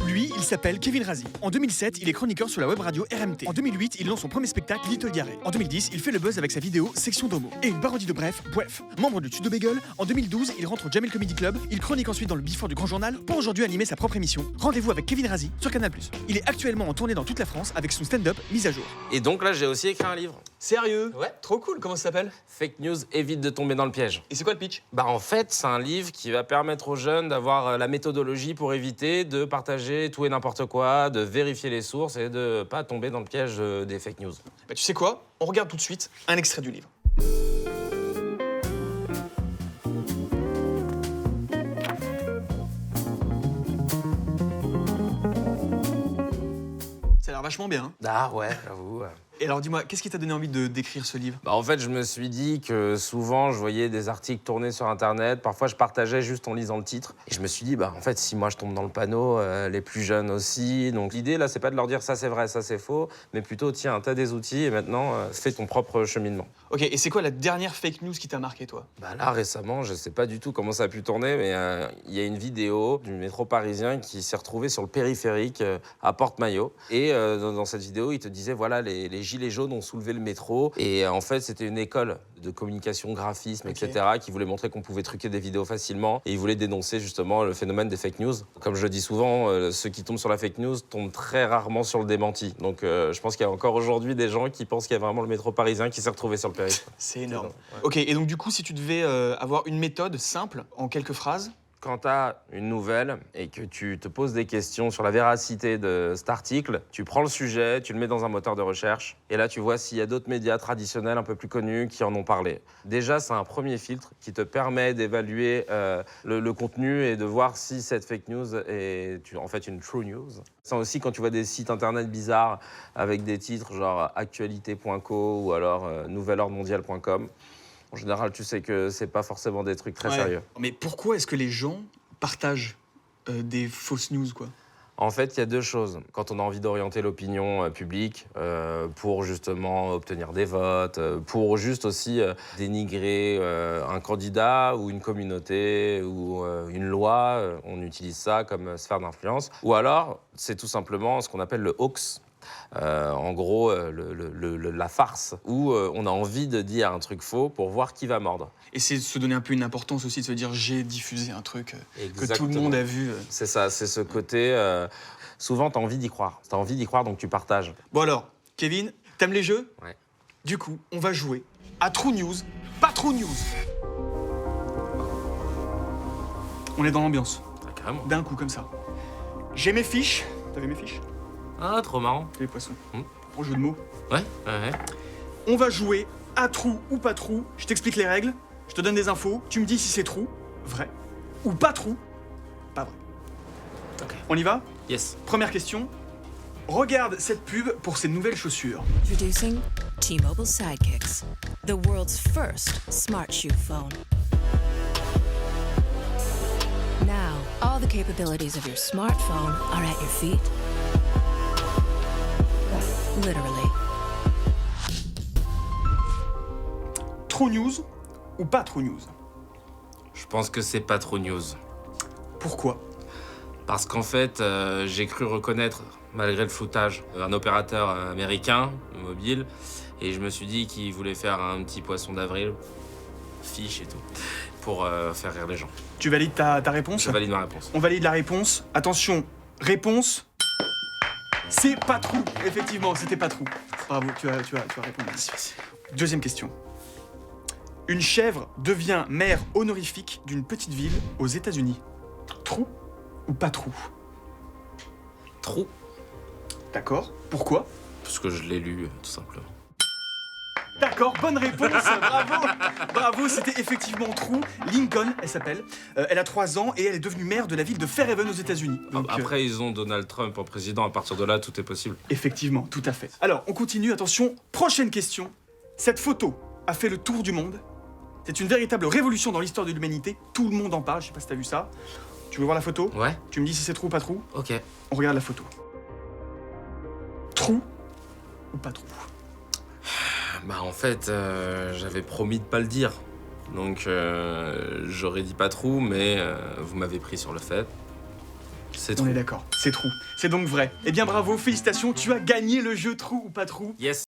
Lui, il s'appelle Kevin Razi. En 2007, il est chroniqueur sur la web radio RMT. En 2008, il lance son premier spectacle Little Garé. En 2010, il fait le buzz avec sa vidéo Section d'Homo et une parodie de Bref. Membre du Studio Bagel, en 2012, il rentre au Jamel Comedy Club. Il chronique ensuite dans le Before du Grand Journal pour aujourd'hui animer sa propre émission. Rendez-vous avec Kevin Razi sur Canal+. Il est actuellement en tournée dans toute la France avec son stand-up Mise à jour. Et donc là, j'ai aussi écrit un livre. Sérieux? Ouais. Trop cool, comment ça s'appelle? Fake news, évite de tomber dans le piège. Et c'est quoi le pitch? Bah en fait, c'est un livre qui va permettre aux jeunes d'avoir la méthodologie pour éviter de partager tout et n'importe quoi, de vérifier les sources et de pas tomber dans le piège des fake news. Bah tu sais quoi? On regarde tout de suite un extrait du livre. Ça a l'air vachement bien, hein? Ah ouais, j'avoue. Et alors dis-moi, qu'est-ce qui t'a donné envie d'écrire ce livre? Bah en fait, je me suis dit que souvent, je voyais des articles tournés sur Internet. Parfois, je partageais juste en lisant le titre. Et je me suis dit, bah en fait, si moi je tombe dans le panneau, les plus jeunes aussi. Donc l'idée, là, c'est pas de leur dire ça c'est vrai, ça c'est faux, mais plutôt, tiens, t'as des outils et maintenant, fais ton propre cheminement. Ok, et c'est quoi la dernière fake news qui t'a marqué, toi? Bah là, récemment, je sais pas du tout comment ça a pu tourner, mais il y a une vidéo du métro parisien qui s'est retrouvé sur le périphérique à Porte-Maillot. Et dans cette vidéo, il te disait, voilà, les gilets jaunes ont soulevé le métro. Et en fait, c'était une école de communication, graphisme, Ok. etc., qui voulait montrer qu'on pouvait truquer des vidéos facilement. Et ils voulaient dénoncer justement le phénomène des fake news. Comme je le dis souvent, ceux qui tombent sur la fake news tombent très rarement sur le démenti. Donc je pense qu'il y a encore aujourd'hui des gens qui pensent qu'il y a vraiment le métro parisien qui s'est retrouvé sur le périphérique. C'est énorme. Ouais. Ok, et donc du coup, si tu devais avoir une méthode simple, en quelques phrases, Quand tu as une nouvelle et que tu te poses des questions sur la véracité de cet article, tu prends le sujet, tu le mets dans un moteur de recherche et là tu vois s'il y a d'autres médias traditionnels un peu plus connus qui en ont parlé. Déjà, c'est un premier filtre qui te permet d'évaluer le contenu et de voir si cette fake news est en fait une true news. C'est aussi quand tu vois des sites internet bizarres avec des titres genre actualité.co ou alors nouvelordmondial.com. En général, tu sais que c'est pas forcément des trucs très sérieux. Mais pourquoi est-ce que les gens partagent des fausses news, quoi? En fait, il y a deux choses. Quand on a envie d'orienter l'opinion publique pour justement obtenir des votes, pour juste aussi dénigrer un candidat ou une communauté ou une loi, on utilise ça comme sphère d'influence. Ou alors, c'est tout simplement ce qu'on appelle le hoax. En gros, la farce, où on a envie de dire un truc faux pour voir qui va mordre. Et c'est se donner un peu une importance aussi, de se dire j'ai diffusé un truc que tout le Exactement. monde a vu. C'est ça, c'est ce côté... souvent, t'as envie d'y croire. T'as envie d'y croire, donc tu partages. Bon alors, Kevin, t'aimes les jeux? Ouais. Du coup, on va jouer à True News, pas True News. On est dans l'ambiance, Ah, carrément. d'un coup comme ça. J'ai mes fiches. T'as vu mes fiches? Ah, trop marrant. Les poissons. Hmm. Gros jeu de mots. Ouais, ouais. On va jouer à true ou pas true. Je t'explique les règles, je te donne des infos, tu me dis si c'est true, vrai, ou pas true, pas vrai. Ok. On y va? Yes. Première question. Regarde cette pub pour ces nouvelles chaussures. Introducing T-Mobile Sidekicks, the world's first smart shoe phone. Now, all the capabilities of your smartphone are at your feet. Literally. True news ou pas true news? Je pense que c'est pas trop news. Pourquoi? Parce qu'en fait, j'ai cru reconnaître, malgré le floutage, un opérateur américain, mobile, et je me suis dit qu'il voulait faire un petit poisson d'avril, fiche et tout, pour faire rire les gens. Tu valides ta réponse? Je valide ma réponse. On valide la réponse. Attention, réponse. C'est pas true. Effectivement, c'était pas true. Bravo, tu as répondu. Deuxième question. Une chèvre devient maire honorifique d'une petite ville aux États-Unis. True ou pas true? Trou, D'accord. Pourquoi? parce que je l'ai lu, tout simplement. D'accord, bonne réponse. Bravo. Bravo, c'était effectivement true. Lincoln, elle s'appelle. Elle a 3 ans et elle est devenue maire de la ville de Fairhaven aux États-Unis. Donc, Après, ils ont Donald Trump en président, à partir de là, tout est possible. effectivement, tout à fait. Alors, on continue. Attention, prochaine question. Cette photo a fait le tour du monde. C'est une véritable révolution dans l'histoire de l'humanité. Tout le monde en parle. Je sais pas si t'as vu ça. Tu veux voir la photo? Ouais, Tu me dis si c'est true ou pas true? ok. On regarde la photo. True ou pas true? Bah en fait, j'avais promis de pas le dire. Donc j'aurais dit pas trop, mais vous m'avez pris sur le fait. C'est On trou. est d'accord, c'est trou. C'est donc vrai. Eh bien bravo, félicitations, tu as gagné le jeu trou ou pas trou. Yes.